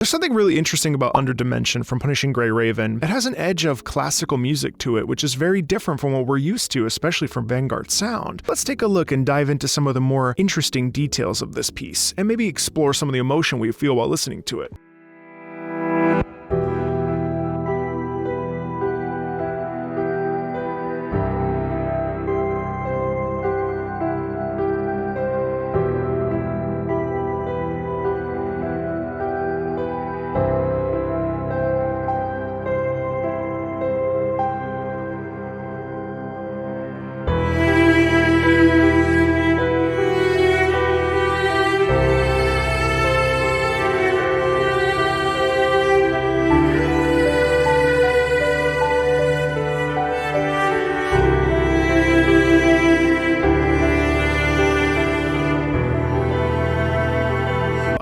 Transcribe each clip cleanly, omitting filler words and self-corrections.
There's something really interesting about Underdimension from Punishing Gray Raven. It has an edge of classical music to it, which is very different from what we're used to, especially from Vanguard Sound. Let's take a look and dive into some of the more interesting details of this piece, and maybe explore some of the emotion we feel while listening to it.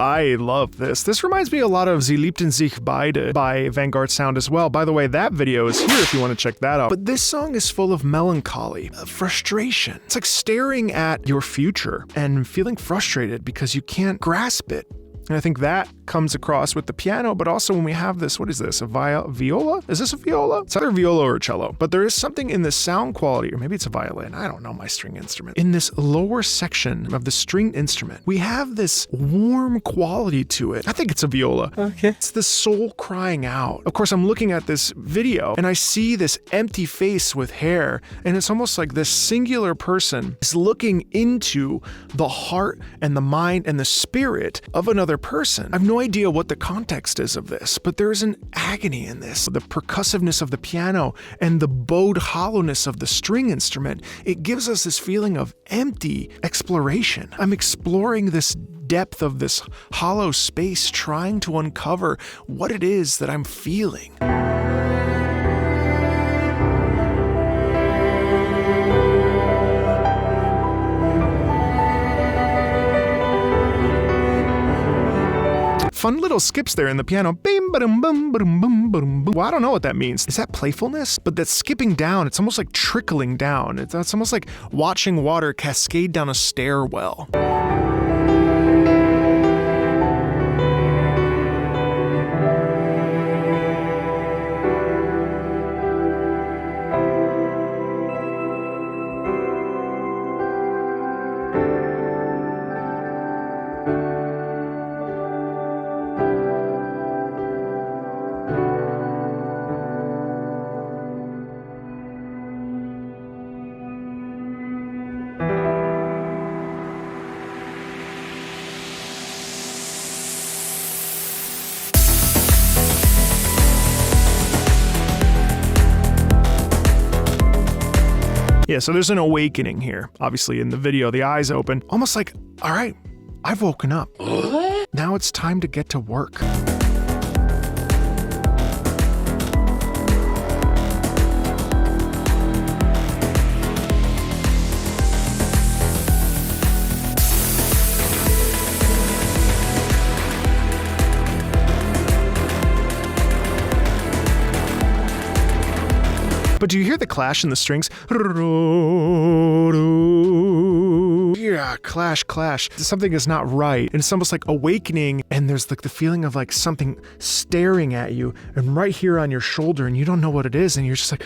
I love this. This reminds me a lot of Sie liebten sich beide by Vanguard Sound as well. By the way, that video is here if you want to check that out. But this song is full of melancholy, frustration. It's like staring at your future and feeling frustrated because you can't grasp it. And I think that comes across with the piano, but also when we have this, what is this, a viola? Is this a viola? It's either viola or cello, but there is something in the sound quality, or maybe it's a violin, I don't know my string instrument. In this lower section of the stringed instrument, we have this warm quality to it. I think it's a viola. Okay. It's the soul crying out. Of course, I'm looking at this video and I see this empty face with hair, and it's almost like this singular person is looking into the heart and the mind and the spirit of another person. I have no idea what the context is of this, but there's an agony in this. The percussiveness of the piano and the bowed hollowness of the string instrument, it gives us this feeling of empty exploration. I'm exploring this depth of this hollow space, trying to uncover what it is that I'm feeling. Fun little skips there in the piano. Well, I don't know what that means. Is that playfulness? But that's skipping down. It's almost like trickling down. It's almost like watching water cascade down a stairwell. Yeah, so there's an awakening here. Obviously in the video, the eyes open, almost like, all right, I've woken up. What? Now it's time to get to work. But do you hear the clash in the strings? Yeah, clash, clash. Something is not right. And it's almost like awakening, and there's like the feeling of like something staring at you and right here on your shoulder, and you don't know what it is, and you're just like,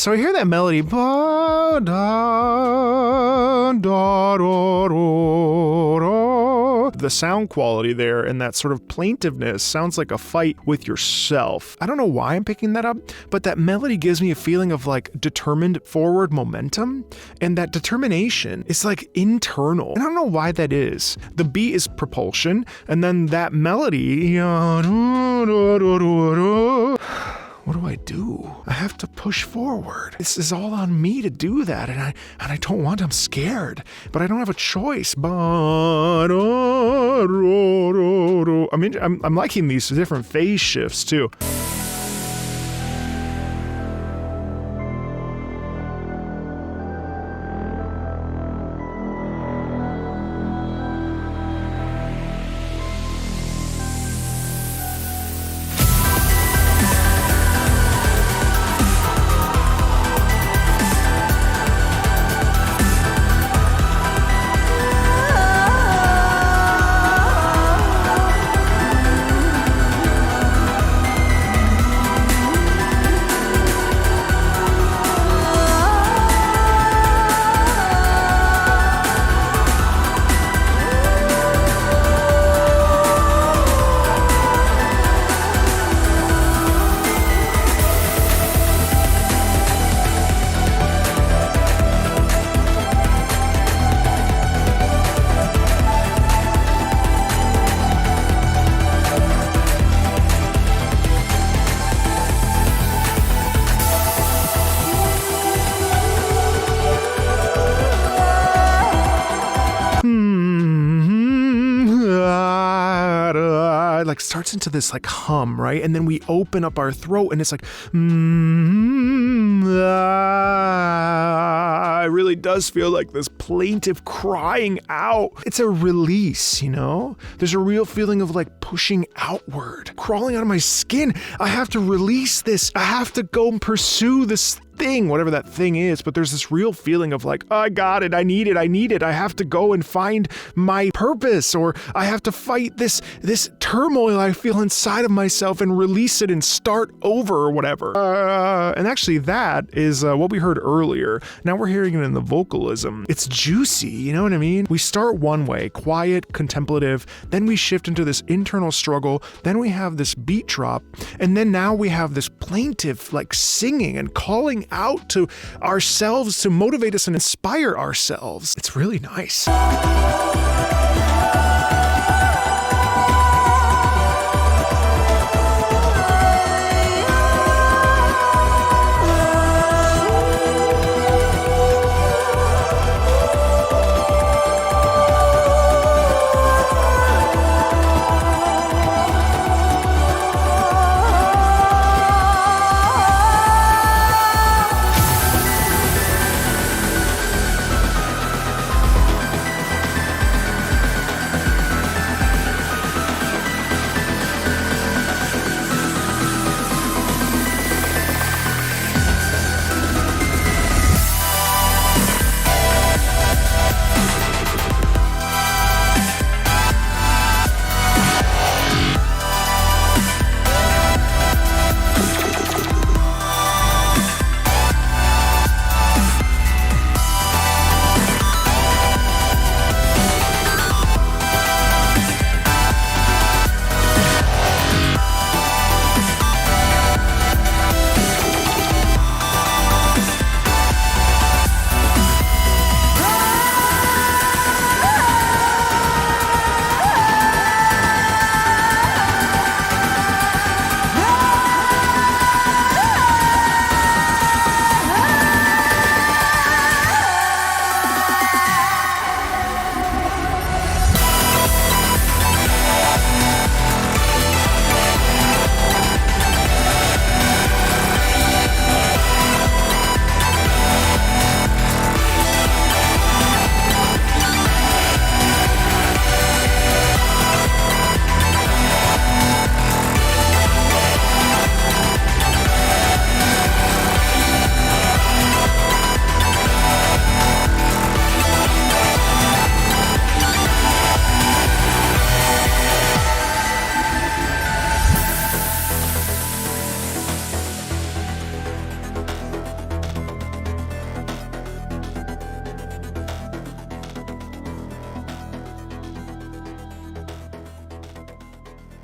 so I hear that melody, da, da, da, da, da. The sound quality there and that sort of plaintiveness sounds like a fight with yourself. I don't know why I'm picking that up, but that melody gives me a feeling of like determined forward momentum, and that determination is like internal. And I don't know why that is. The beat is propulsion, and then that melody, what do I do? I have to push forward. This is all on me to do that, and I don't want to. I'm scared, but I don't have a choice. I mean, I'm liking these different phase shifts too. Like starts into this like hum, right? And then we open up our throat and it's like, it really does feel like this plaintive crying out. It's a release, you know? There's a real feeling of like pushing outward, crawling out of my skin. I have to release this. I have to go and pursue this thing, whatever that thing is, but there's this real feeling of like, I got it, I need it, I have to go and find my purpose, or I have to fight this turmoil I feel inside of myself and release it and start over or whatever. And actually that is what we heard earlier. Now we're hearing it in the vocalism. It's juicy, you know what I mean? We start one way, quiet, contemplative, then we shift into this internal struggle, then we have this beat drop, and then now we have this plaintive like singing and calling out to ourselves to motivate us and inspire ourselves. It's really nice.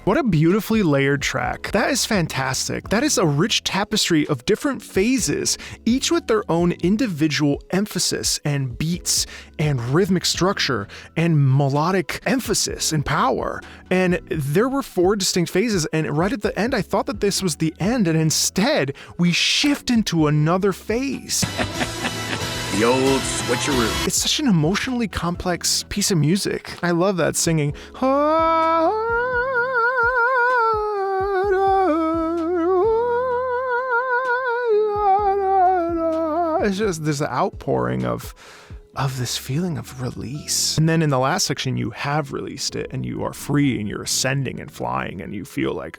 What a beautifully layered track. That is fantastic. That is a rich tapestry of different phases, each with their own individual emphasis and beats and rhythmic structure and melodic emphasis and power. And there were 4 distinct phases, and right at the end I thought that this was the end, and instead we shift into another phase. The old switcheroo. It's such an emotionally complex piece of music. I love that singing. It's just this outpouring of this feeling of release. And then in the last section, you have released it and you are free and you're ascending and flying and you feel like,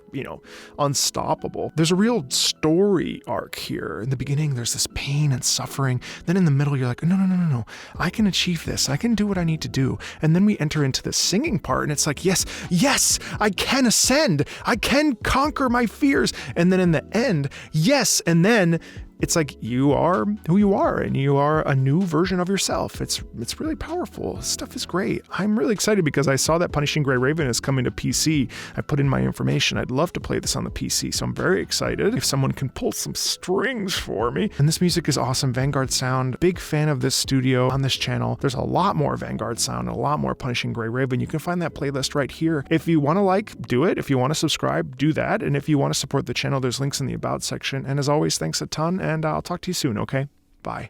unstoppable. There's a real story arc here. In the beginning, there's this pain and suffering. Then in the middle, you're like, no. I can achieve this. I can do what I need to do. And then we enter into the singing part and it's like, yes, I can ascend. I can conquer my fears. And then in the end, yes. And then it's like you are who you are and you are a new version of yourself. It's really powerful. This stuff is great. I'm really excited because I saw that Punishing Gray Raven is coming to PC. I put in my information. I'd love to play this on the PC, so I'm very excited if someone can pull some strings for me. And this music is awesome. Vanguard Sound, big fan of this studio on this channel. There's a lot more Vanguard Sound and a lot more Punishing Gray Raven. You can find that playlist right here. If you want to do it. If you want to subscribe, do that. And if you want to support the channel, there's links in the About section. And as always, thanks a ton. And I'll talk to you soon, okay? Bye.